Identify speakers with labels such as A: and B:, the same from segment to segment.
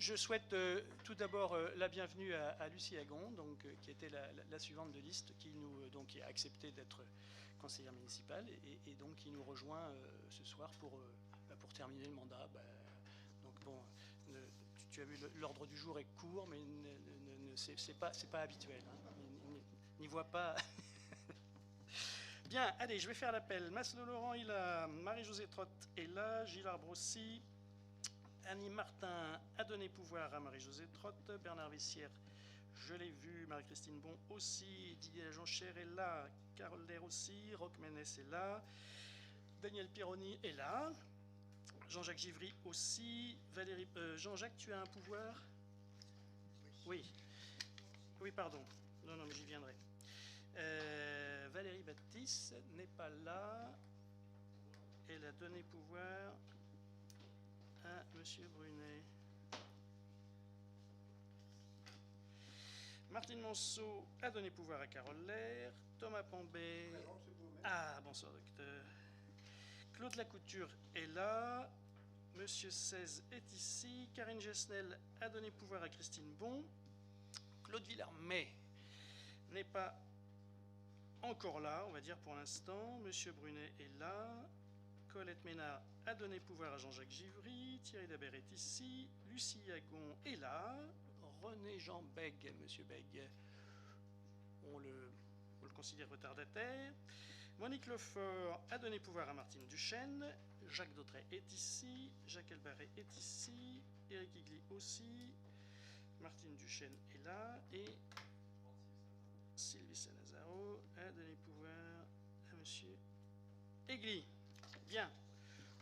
A: Je souhaite tout d'abord la bienvenue à Lucie Agon, donc, qui était la suivante de liste, qui a accepté d'être conseillère municipale et donc qui nous rejoint ce soir pour terminer le mandat. Donc bon, tu as vu, l'ordre du jour est court, mais c'est pas habituel. Hein. N'y voit pas. Bien, allez, je vais faire l'appel. Maslow Laurent est là, Marie-Josée Trott est là, Gilles Brossi, Annie Martin a donné pouvoir à Marie-Josée Trott, Bernard Vessière, je l'ai vu, Marie-Christine Bon aussi, Didier Jonchère est là, Carole Lair aussi, Roch Ménès est là, Daniel Pironi est là, Jean-Jacques Givry aussi, Valérie... Jean-Jacques, tu as un pouvoir? Oui. Oui, pardon. Non, mais j'y viendrai. Valérie Baptiste n'est pas là. Elle a donné pouvoir à Monsieur Brunet. Martine Monceau a donné pouvoir à Carole Lair. Thomas Pambay. Ah, bonsoir, docteur. Claude Lacouture est là. Monsieur 16 est ici. Karine Gesnel a donné pouvoir à Christine Bon. Claude Villarmet n'est pas encore là, on va dire pour l'instant. Monsieur Brunet est là. Colette Ménard a donné pouvoir à Jean-Jacques Givry. Thierry Dabert est ici. Lucie Agon est là. René Jean Bègue, monsieur Bègue, on le considère retardataire. Monique Lefort a donné pouvoir à Martine Duchesne. Jacques Dautray est ici. Jacques Elbarret est ici. Éric Igli aussi. Martine Duchesne est là. Et Sylvie Sanazaro a donné pouvoir à monsieur Egli. Bien.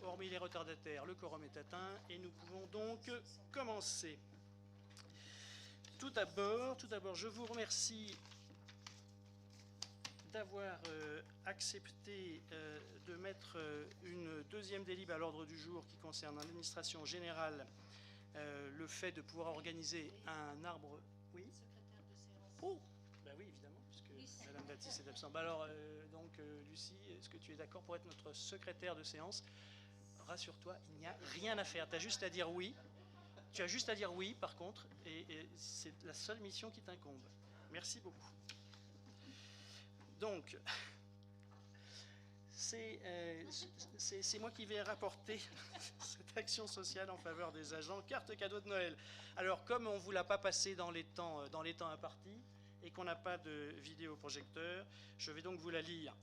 A: Hormis les retardataires, le quorum est atteint et nous pouvons donc commencer. Tout d'abord, je vous remercie d'avoir accepté de mettre une deuxième délib à l'ordre du jour qui concerne l'administration générale, le fait de pouvoir organiser un arbre... Oui.
B: Secrétaire de séance.
A: Oh, ben oui, évidemment, puisque Lucie. Madame Baptiste est absente. Alors, Lucie, est-ce que tu es d'accord pour être notre secrétaire de séance? Rassure-toi, il n'y a rien à faire. Tu as juste à dire oui. Tu as juste à dire oui, par contre, et c'est la seule mission qui t'incombe. Merci beaucoup. Donc, c'est moi qui vais rapporter cette action sociale en faveur des agents carte cadeau de Noël. Alors, comme on ne vous l'a pas passé dans les temps impartis, et qu'on n'a pas de vidéoprojecteur, je vais donc vous la lire.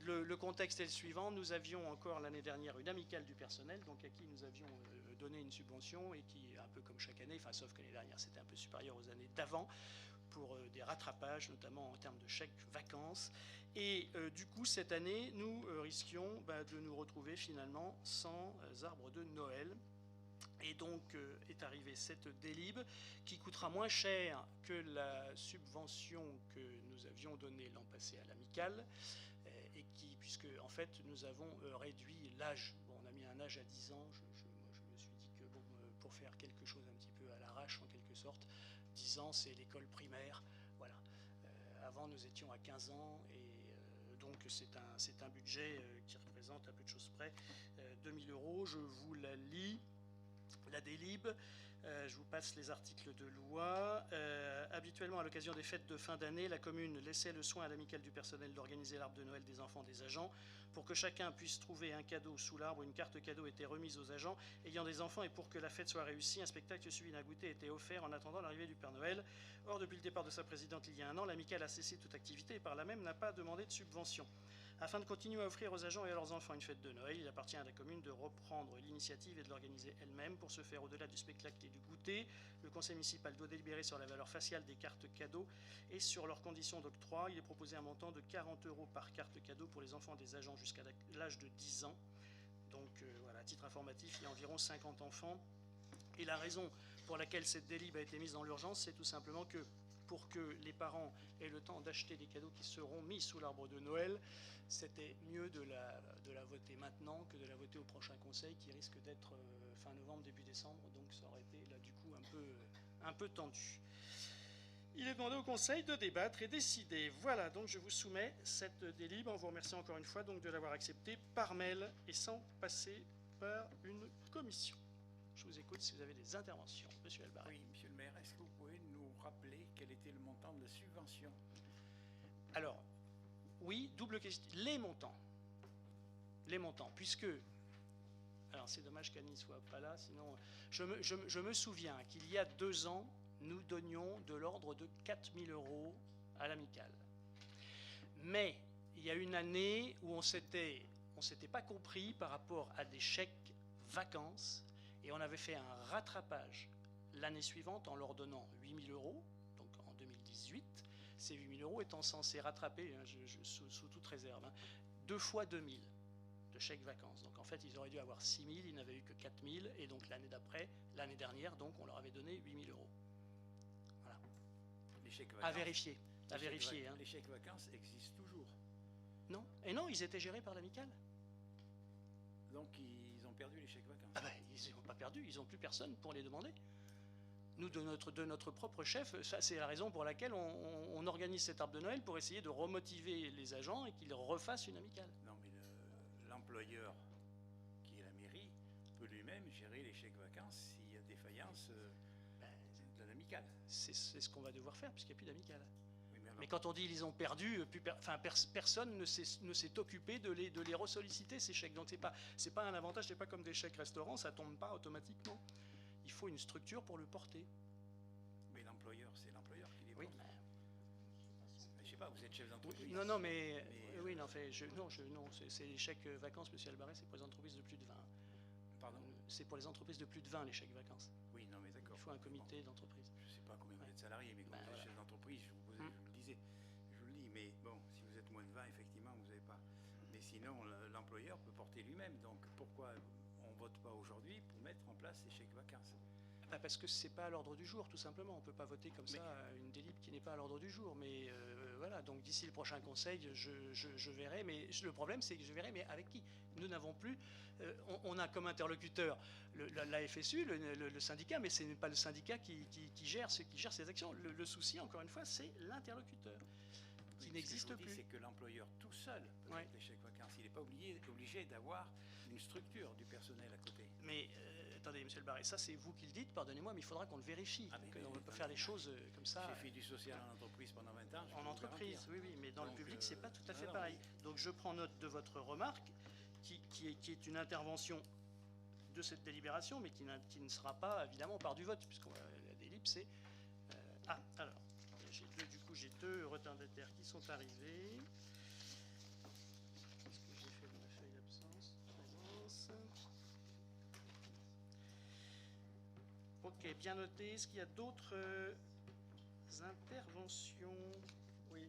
A: Le contexte est le suivant. Nous avions encore l'année dernière une amicale du personnel, donc à qui nous avions donné une subvention et qui, un peu comme chaque année, enfin sauf que l'année dernière c'était un peu supérieur aux années d'avant, pour des rattrapages, notamment en termes de chèques vacances. Et du coup, cette année, nous risquions de nous retrouver finalement sans arbre de Noël. Et donc est arrivée cette délib qui coûtera moins cher que la subvention que nous avions donnée l'an passé à l'amicale, et qui, puisque en fait nous avons réduit l'âge. Bon, on a mis un âge à 10 ans, moi, je me suis dit que bon, pour faire quelque chose un petit peu à l'arrache en quelque sorte, 10 ans c'est l'école primaire, voilà. Avant nous étions à 15 ans et donc c'est un budget qui représente à peu de choses près 2000 €, je vous la lis. La délib, je vous passe les articles de loi. Habituellement, à l'occasion des fêtes de fin d'année, la commune laissait le soin à l'amicale du personnel d'organiser l'arbre de Noël des enfants des agents. Pour que chacun puisse trouver un cadeau sous l'arbre, une carte cadeau était remise aux agents ayant des enfants, et pour que la fête soit réussie, un spectacle suivi d'un goûter était offert en attendant l'arrivée du Père Noël. Or, depuis le départ de sa présidente il y a un an, l'amicale a cessé toute activité et par là même n'a pas demandé de subvention. Afin de continuer à offrir aux agents et à leurs enfants une fête de Noël, il appartient à la commune de reprendre l'initiative et de l'organiser elle-même. Pour ce faire, au-delà du spectacle et du goûter, le conseil municipal doit délibérer sur la valeur faciale des cartes cadeaux et sur leurs conditions d'octroi. Il est proposé un montant de 40 € par carte cadeau pour les enfants des agents jusqu'à l'âge de 10 ans. Donc voilà, à titre informatif, il y a environ 50 enfants. Et la raison pour laquelle cette délib a été mise dans l'urgence, c'est tout simplement que pour que les parents aient le temps d'acheter des cadeaux qui seront mis sous l'arbre de Noël, c'était mieux de la voter maintenant que de la voter au prochain conseil qui risque d'être fin novembre, début décembre, donc ça aurait été là du coup un peu tendu. Il est demandé au conseil de débattre et décider. Voilà, donc je vous soumets cette délib en vous remerciant encore une fois donc de l'avoir acceptée par mail et sans passer par une commission. Je je vous écoute si vous avez des interventions. Monsieur Elbarret.
B: Oui, monsieur le maire, est-ce que vous pouvez nous rappeler quel était le montant de la subvention?
A: Alors, oui, double question. Les montants, puisque... Alors, c'est dommage qu'Annie ne soit pas là, sinon... Je me souviens qu'il y a 2 ans, nous donnions de l'ordre de 4 000 € à l'amicale. Mais il y a une année où on s'était pas compris par rapport à des chèques vacances, et on avait fait un rattrapage l'année suivante en leur donnant 8 000 €, donc en 2018, ces 8 000 € étant censés rattraper, hein, sous toute réserve, hein, 2 fois 2 000 de chèques vacances. Donc en fait, ils auraient dû avoir 6 000, ils n'avaient eu que 4 000, et donc l'année dernière, donc on leur avait donné 8 000 €. Voilà.
B: Les chèques vacances,
A: À vérifier. Hein.
B: Les chèques vacances existent toujours.
A: Non. Et non, ils étaient gérés par l'amicale.
B: Donc ils ont perdu les chèques vacances.
A: Ah ben, ils n'ont pas perdu, ils n'ont plus personne pour les demander. Nous, de notre propre chef, c'est la raison pour laquelle on organise cet arbre de Noël, pour essayer de remotiver les agents et qu'ils refassent une amicale.
B: Non, mais l'employeur, qui est la mairie, peut lui-même gérer les chèques vacances s'il y a défaillance de l'amicale.
A: C'est ce qu'on va devoir faire, puisqu'il n'y a plus d'amicale.
B: Oui,
A: mais quand on dit ils ont perdu, personne ne s'est occupé de les ressolliciter, ces chèques. Donc c'est pas un avantage, c'est pas comme des chèques restaurants, ça tombe pas automatiquement. Il faut une structure pour le porter.
B: Mais l'employeur, c'est l'employeur qui les porte.
A: Oui,
B: je sais pas, vous êtes chef d'entreprise.
A: Non, mais oui, non, c'est les chèques vacances, monsieur Elbarret, c'est pour les entreprises de plus de 20.
B: Pardon?
A: C'est pour les entreprises de plus de 20, les chèques vacances.
B: Oui, non, mais d'accord.
A: Il faut un comité d'entreprise.
B: Je sais pas combien vous êtes salarié, mais quand vous êtes chef d'entreprise, je vous le disais, je vous le dis, mais bon, si vous êtes moins de 20, effectivement, vous n'avez pas. Mais sinon, l'employeur peut porter lui-même. Donc pourquoi on ne vote pas aujourd'hui pour mettre en place ces chèques vacances?
A: Parce que c'est pas à l'ordre du jour, tout simplement. On ne peut pas voter comme ça une délib qui n'est pas à l'ordre du jour. Mais voilà, donc d'ici le prochain conseil, je verrai. Mais le problème, c'est que je verrai, mais avec qui? Nous n'avons plus. On a comme interlocuteur la FSU, le syndicat, mais ce n'est pas le syndicat qui gère ces actions. Le souci, encore une fois, c'est l'interlocuteur qui n'existe plus.
B: C'est que l'employeur tout seul peut mettre les chèques vacances. Il n'est pas obligé d'avoir une structure du personnel à côté.
A: Mais attendez, monsieur Elbarret, ça c'est vous qui le dites, pardonnez-moi, mais il faudra qu'on le vérifie. On ne peut pas faire les choses comme ça.
B: J'ai fait du social en entreprise pendant 20 ans.
A: En entreprise, oui, mais dans le public, c'est pas tout à fait pareil. Donc je prends note de votre remarque, qui est une intervention de cette délibération, mais qui ne sera pas évidemment par du vote, puisque la délib, c'est... alors, j'ai 2 retardataires qui sont arrivés. Est-ce que j'ai fait ma feuille d'absence? Présence. Ok, bien noté. Est-ce qu'il y a d'autres interventions? Oui,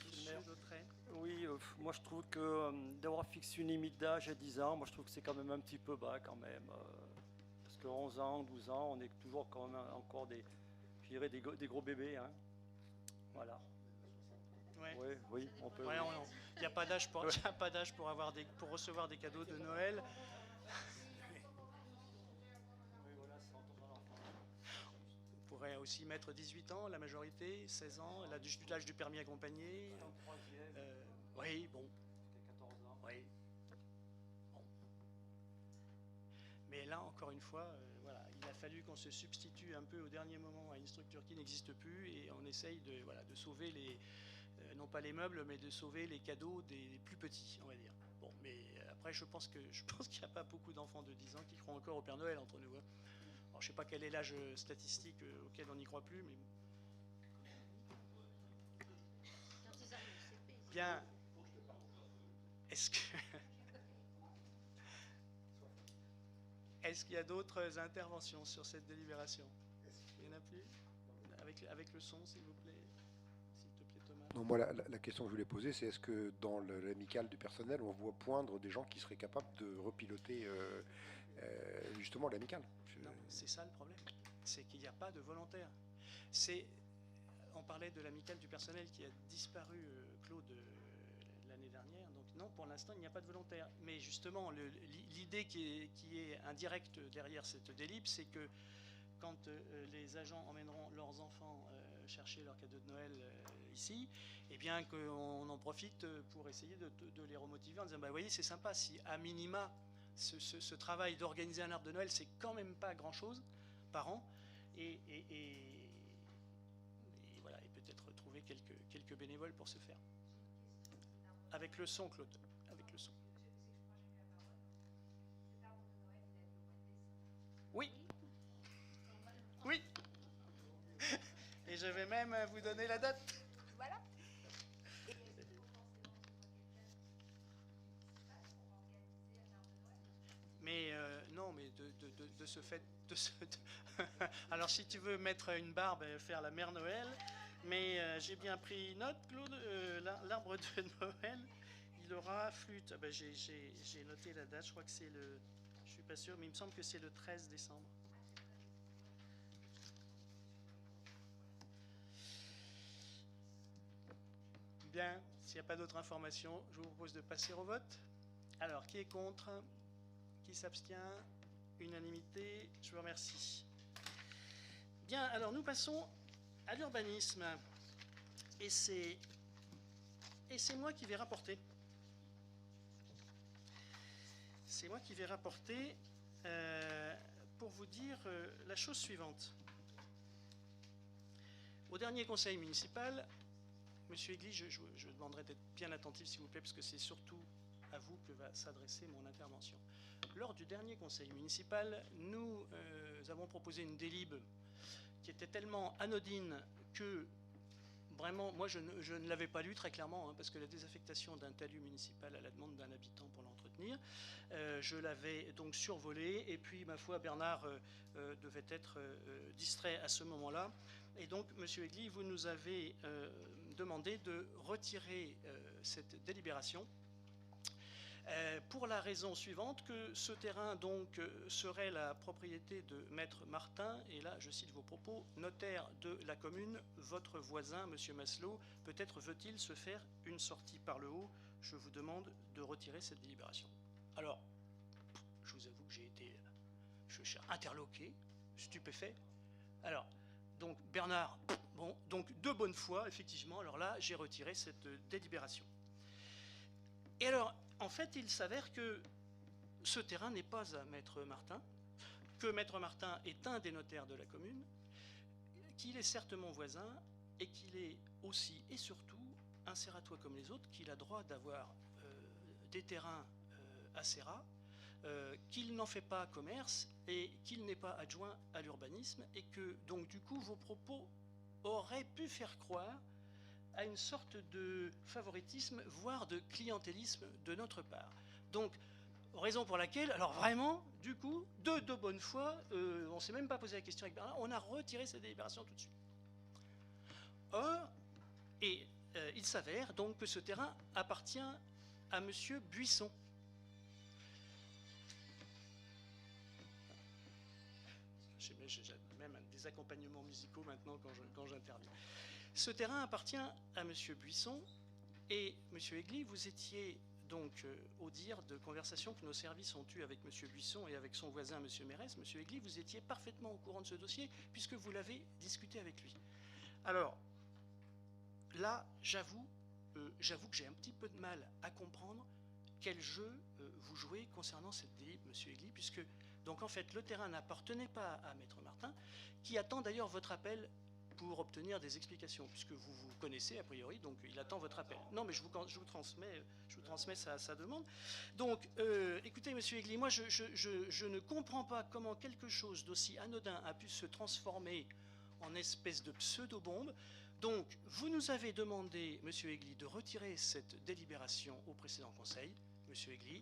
A: monsieur Dautrey.
C: Oui, moi je trouve que d'avoir fixé une limite d'âge à 10 ans, moi je trouve que c'est quand même un petit peu bas quand même. Parce que 11 ans, 12 ans, on est toujours quand même encore des gros bébés. Hein. Voilà.
A: Ouais.
C: Oui, on peut.
A: Ouais, il n'y a pas d'âge pour recevoir des cadeaux de Noël. On pourrait aussi mettre 18 ans, la majorité, 16 ans, l'âge du permis accompagné. Oui, bon.
C: 14 ans.
A: Oui. Bon. Mais là, encore une fois, voilà, il a fallu qu'on se substitue un peu au dernier moment à une structure qui n'existe plus, et on essaye de sauver non pas les meubles, mais de sauver les cadeaux des plus petits, on va dire. Bon, mais après, je pense qu'il n'y a pas beaucoup d'enfants de 10 ans qui croient encore au Père Noël entre nous. Hein. Alors, je ne sais pas quel est l'âge statistique auquel on n'y croit plus, mais... Bien. Est-ce qu'il y a d'autres interventions sur cette délibération? Il n'y en a plus? Avec le son, s'il vous plaît. S'il te plaît, Thomas.
D: Non, moi, la question que je voulais poser, c'est est-ce que dans l'amicale du personnel, on voit poindre des gens qui seraient capables de repiloter justement l'amicale?
A: Non, c'est ça le problème. C'est qu'il n'y a pas de volontaire. On parlait de l'amicale du personnel qui a disparu, Claude, l'année dernière. Donc non, pour l'instant, il n'y a pas de volontaire. Mais justement, l'idée qui est indirecte derrière cette délib, c'est que quand les agents emmèneront leurs enfants chercher leur cadeau de Noël ici, eh bien qu'on en profite pour essayer de les remotiver en disant, bah, vous voyez, c'est sympa, si à minima ce travail d'organiser un arbre de Noël, c'est quand même pas grand-chose par an. Et voilà, et peut-être trouver quelques bénévoles pour ce faire. Avec le son, Claude, avec le son. Oui. Oui. Et je vais même vous donner la date.
E: Voilà.
A: Mais non, mais de ce fait, alors si tu veux mettre une barbe et faire la mère Noël, mais j'ai bien pris note, Claude, l'arbre de Noël, il aura flûte. Ah ben, j'ai noté la date, je crois que c'est le, je suis pas sûr, mais il me semble que c'est le 13 décembre. Bien, s'il n'y a pas d'autres informations, je vous propose de passer au vote. Alors, qui est contre ? Qui s'abstient? Unanimité, je vous remercie. Bien, alors nous passons à l'urbanisme. Et c'est moi qui vais rapporter. C'est moi qui vais rapporter pour vous dire la chose suivante. Au dernier conseil municipal, Monsieur Egli, je demanderai d'être bien attentif s'il vous plaît, parce que c'est surtout à vous que va s'adresser mon intervention. Lors du dernier conseil municipal, nous avons proposé une délib qui était tellement anodine que vraiment, moi je ne l'avais pas lu très clairement, hein, parce que la désaffectation d'un talus municipal à la demande d'un habitant pour l'entretenir, je l'avais donc survolé, et puis ma foi Bernard devait être distrait à ce moment-là, et donc Monsieur Egli, vous nous avez demandé de retirer cette délibération. Pour la raison suivante, que ce terrain donc serait la propriété de Maître Martin, et là je cite vos propos, notaire de la commune, votre voisin, Monsieur Masselot, peut-être veut-il se faire une sortie par le haut, je vous demande de retirer cette délibération. Alors, je vous avoue que j'ai été interloqué, stupéfait. Alors, donc Bernard, bon, donc de bonne foi, effectivement, alors là j'ai retiré cette délibération. Et alors, en fait, il s'avère que ce terrain n'est pas à Maître Martin, que Maître Martin est un des notaires de la commune, qu'il est certes mon voisin, et qu'il est aussi et surtout un serratois comme les autres, qu'il a droit d'avoir des terrains à Serrat, qu'il n'en fait pas commerce, et qu'il n'est pas adjoint à l'urbanisme, et que, donc, du coup, vos propos auraient pu faire croire à une sorte de favoritisme, voire de clientélisme de notre part. Donc, raison pour laquelle, alors vraiment, du coup, de bonne foi, on ne s'est même pas posé la question avec Bernard, on a retiré cette délibération tout de suite. Or, il s'avère donc que ce terrain appartient à Monsieur Buisson. J'ai même des accompagnements musicaux maintenant quand j'interviens. Ce terrain appartient à Monsieur Buisson, et Monsieur Egli, vous étiez donc au dire de conversations que nos services ont eues avec Monsieur Buisson et avec son voisin Monsieur Mérès. Monsieur Egli, vous étiez parfaitement au courant de ce dossier puisque vous l'avez discuté avec lui. Alors, là, j'avoue que j'ai un petit peu de mal à comprendre quel jeu vous jouez concernant cette délib, Monsieur Egli, puisque, donc en fait, le terrain n'appartenait pas à Maître Martin, qui attend d'ailleurs votre appel pour obtenir des explications, puisque vous vous connaissez a priori, donc il attend votre appel. Non, mais je vous transmets sa demande. Donc, écoutez, Monsieur Egli, moi je ne comprends pas comment quelque chose d'aussi anodin a pu se transformer en espèce de pseudo-bombe. Donc, vous nous avez demandé, Monsieur Egli, de retirer cette délibération au précédent conseil. Monsieur Egli,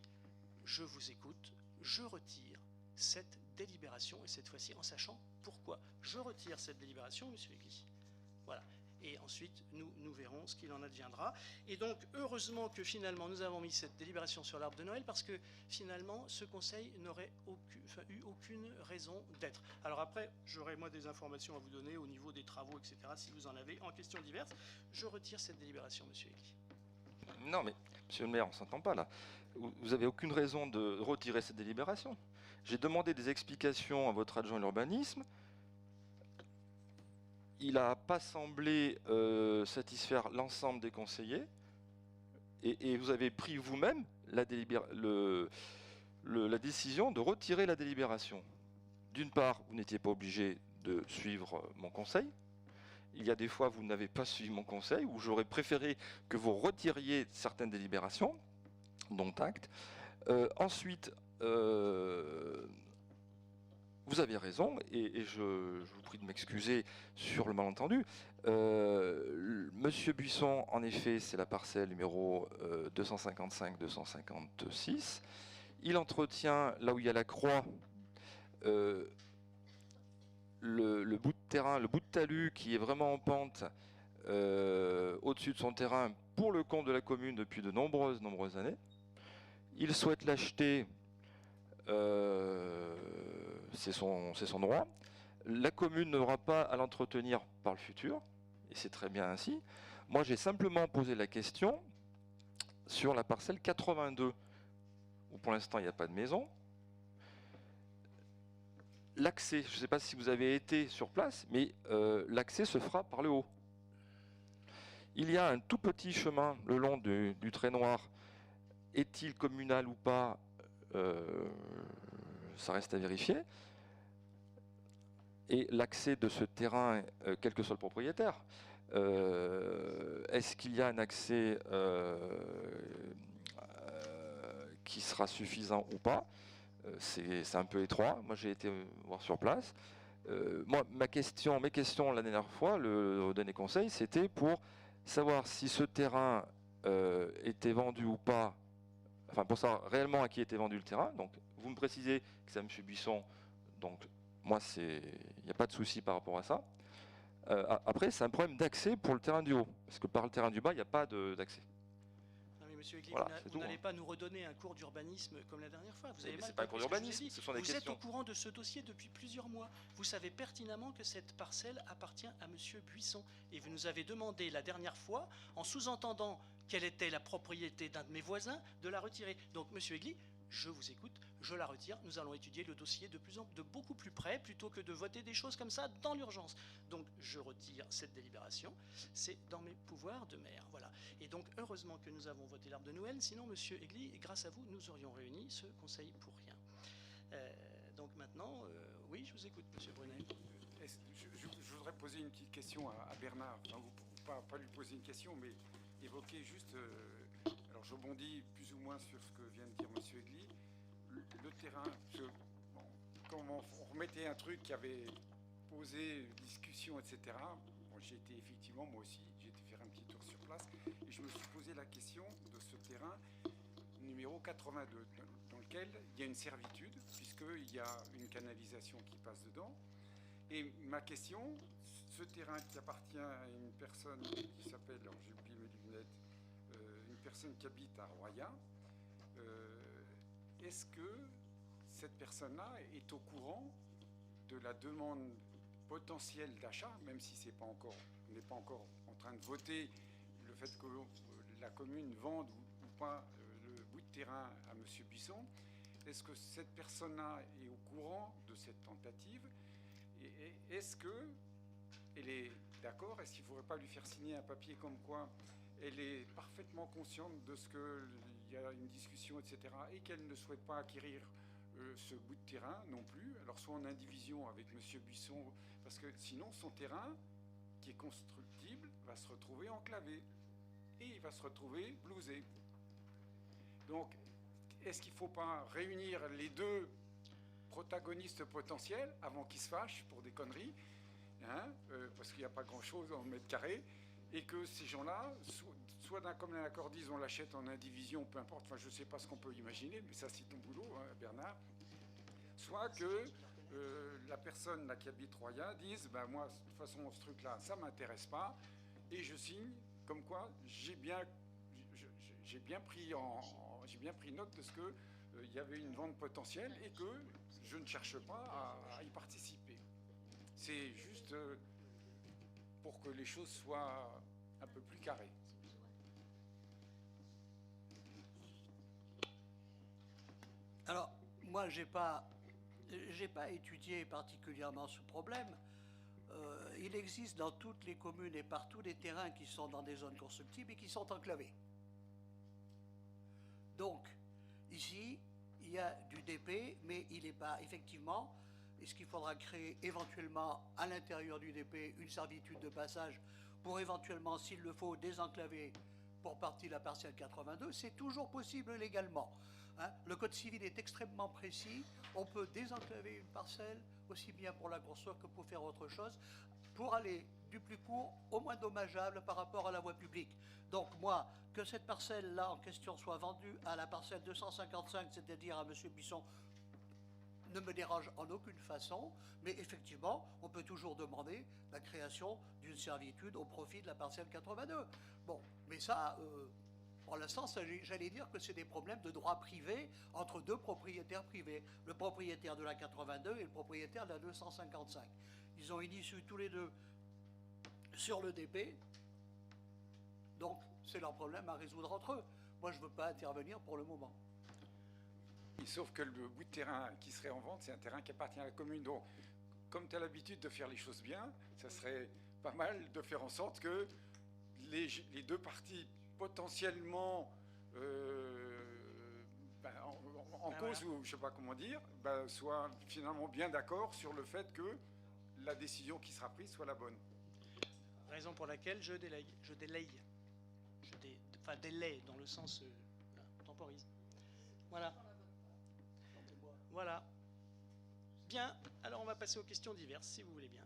A: je vous écoute, je retire cette délibération, et cette fois-ci en sachant pourquoi. Je retire cette délibération, Monsieur Egli. Voilà. Et ensuite, nous verrons ce qu'il en adviendra. Et donc, heureusement que finalement, nous avons mis cette délibération sur l'arbre de Noël, parce que finalement, ce conseil n'aurait eu aucune raison d'être. Alors après, j'aurai moi des informations à vous donner au niveau des travaux, etc., si vous en avez, en questions diverses. Je retire cette délibération, Monsieur Egli.
F: Non, mais, Monsieur le maire, on ne s'entend pas là. Vous n'avez aucune raison de retirer cette délibération. J'ai demandé des explications à votre adjoint à l'urbanisme. Il n'a pas semblé satisfaire l'ensemble des conseillers. Et vous avez pris vous-même la décision de retirer la délibération. D'une part, vous n'étiez pas obligé de suivre mon conseil. Il y a des fois, vous n'avez pas suivi mon conseil, ou j'aurais préféré que vous retiriez certaines délibérations, dont acte. Ensuite, vous avez raison, et je vous prie de m'excuser sur le malentendu. Monsieur Buisson, en effet, c'est la parcelle numéro 255-256. Il entretient, là où il y a la croix, le bout de terrain, le bout de talus qui est vraiment en pente au-dessus de son terrain pour le compte de la commune depuis de nombreuses années. Il souhaite l'acheter, c'est son droit. La commune n'aura pas à l'entretenir par le futur, et c'est très bien ainsi. Moi, j'ai simplement posé la question sur la parcelle 82, où pour l'instant il n'y a pas de maison. L'accès, je ne sais pas si vous avez été sur place, mais l'accès se fera par le haut. Il y a un tout petit chemin le long du trait noir. Est-il communal ou pas? Ça reste à vérifier. Et l'accès de ce terrain, quel que soit le propriétaire, est-ce qu'il y a un accès qui sera suffisant ou pas? C'est un peu étroit. Moi, j'ai été voir sur place. Moi, mes questions la dernière fois, au dernier conseil, c'était pour savoir si ce terrain était vendu ou pas. Enfin, pour savoir réellement à qui était vendu le terrain. Donc, vous me précisez que c'est à M. Buisson. Donc, moi, il n'y a pas de souci par rapport à ça. Après, c'est un problème d'accès pour le terrain du haut. Parce que par le terrain du bas, il n'y a pas d'accès.
A: Non mais monsieur Egli,
F: Voilà,
A: vous n'allez pas nous redonner un cours d'urbanisme comme la dernière fois. Vous avez
F: C'est pas un cours d'urbanisme, ce sont des
A: questions. Vous êtes
F: questions.
A: au courant de ce dossier depuis plusieurs mois. Vous savez pertinemment que cette parcelle appartient à monsieur Buisson. Et vous nous avez demandé la dernière fois, en sous-entendant quelle était la propriété d'un de mes voisins, de la retirer. Donc monsieur Egli, je vous écoute, je la retire. Nous allons étudier le dossier de beaucoup plus près, plutôt que de voter des choses comme ça dans l'urgence. Donc je retire cette délibération. C'est dans mes pouvoirs de maire. Voilà. Et donc heureusement que nous avons voté l'arbre de Noël, sinon monsieur Egli, grâce à vous, nous aurions réuni ce conseil pour rien. Donc maintenant, oui, je vous écoute, monsieur Brunet.
B: Je voudrais poser une petite question à Bernard. Enfin, pas lui poser une question, mais évoquer juste. Alors je rebondis plus ou moins sur ce que vient de dire monsieur Egli. Le terrain, quand on remettait un truc qui avait posé discussion, etc. Bon, j'ai été effectivement, moi aussi, j'ai été faire un petit tour sur place et je me suis posé la question de ce terrain numéro 82, dans lequel il y a une servitude, puisqu'il y a une canalisation qui passe dedans. Et ma question, ce terrain qui appartient à une personne qui s'appelle, alors j'ai oublié mes lunettes, une personne qui habite à Royan, est-ce que cette personne-là est au courant de la demande potentielle d'achat, même si on n'est pas encore en train de voter le fait que la commune vende ou pas le bout de terrain à M. Buisson? Est-ce que cette personne-là est au courant de cette tentative? Et est-ce qu'elle est d'accord? Est-ce qu'il ne faudrait pas lui faire signer un papier comme quoi elle est parfaitement consciente de ce qu'il y a une discussion, etc., et qu'elle ne souhaite pas acquérir ce bout de terrain non plus? Alors soit en indivision avec M. Buisson, parce que sinon son terrain, qui est constructible, va se retrouver enclavé et il va se retrouver blousé. Donc, est-ce qu'il ne faut pas réunir les deux protagonistes potentiels avant qu'ils se fâchent pour des conneries, hein, parce qu'il n'y a pas grand-chose en mètre carré, et que ces gens-là, soit d'un commun accord disent on l'achète en indivision, peu importe, enfin je ne sais pas ce qu'on peut imaginer, mais ça c'est ton boulot, hein, Bernard, soit que la personne là, qui habite Royan dise ben, moi de toute façon ce truc-là ça ne m'intéresse pas, et je signe comme quoi j'ai bien pris note de ce que il y avait une vente potentielle et que je ne cherche pas à y participer. C'est juste pour que les choses soient un peu plus carrées.
E: Alors, moi, j'ai pas étudié particulièrement ce problème. Il existe dans toutes les communes et partout des terrains qui sont dans des zones constructibles et qui sont enclavés. Donc, ici, il y a du DP, mais il n'est pas effectivement. Est-ce qu'il faudra créer éventuellement à l'intérieur du DP une servitude de passage pour éventuellement, s'il le faut, désenclaver pour partie la parcelle 82? C'est toujours possible légalement. Hein. Le Code civil est extrêmement précis. On peut désenclaver une parcelle aussi bien pour la construire que pour faire autre chose, pour aller du plus court au moins dommageable par rapport à la voie publique. Donc moi, que cette parcelle-là en question soit vendue à la parcelle 255, c'est-à-dire à M. Bisson, ne me dérange en aucune façon, mais effectivement, on peut toujours demander la création d'une servitude au profit de la parcelle 82. Bon, mais ça, pour l'instant, j'allais dire que c'est des problèmes de droit privé entre deux propriétaires privés, le propriétaire de la 82 et le propriétaire de la 255. Ils ont une issue tous les deux sur le DP, donc c'est leur problème à résoudre entre eux. Moi, je ne veux pas intervenir pour le moment.
B: Sauf que le bout de terrain qui serait en vente, c'est un terrain qui appartient à la commune. Donc, comme tu as l'habitude de faire les choses bien, ça serait pas mal de faire en sorte que les deux parties potentiellement en cause, ou je ne sais pas comment dire, soient finalement bien d'accord sur le fait que la décision qui sera prise soit la bonne.
A: Raison pour laquelle je délaye. Enfin, délaye dans le sens temporise. Voilà. Voilà. Bien, alors on va passer aux questions diverses, si vous voulez bien.